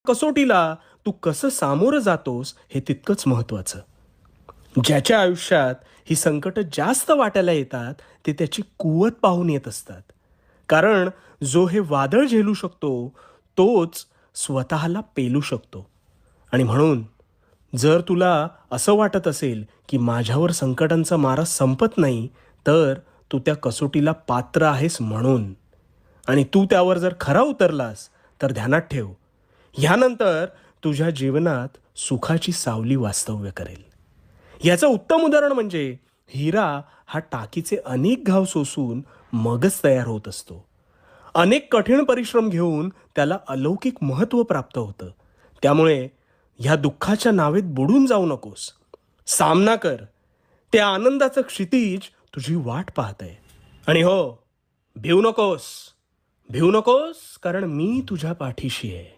कसोटीला तू कसं सामोरं जातोस हे तितकंच महत्त्वाचं. ज्याच्या आयुष्यात ही संकट जास्त वाटायला येतात ते त्याची कुवत पाहून येत असतात. कारण जो हे वादळ झेलू शकतो तोच स्वतःला पेलू शकतो. आणि म्हणून जर तुला असं वाटत असेल की माझ्यावर संकटांचा मारा संपत नाही, तर तू त्या कसोटीला पात्र आहेस म्हणून. आणि तू त्यावर जर खरा उतरलास तर ध्यानात ठेव, ह्यानंतर तुझ्या जीवनात सुखाची सावली वास्तव्य करेल. याचं उत्तम उदाहरण म्हणजे हिरा हा टाकीचे अनेक घाव सोसून मगच तयार होत असतो. अनेक कठीण परिश्रम घेऊन त्याला अलौकिक महत्त्व प्राप्त होतं. त्यामुळे ह्या दुःखाच्या नावेत बुडून जाऊ नकोस. सामना कर. त्या आनंदाचं क्षितिज तुझी वाट पाहतंय. आणि हो, भिवू नकोस. भिवू नकोस, कारण मी तुझ्या पाठीशी आहे.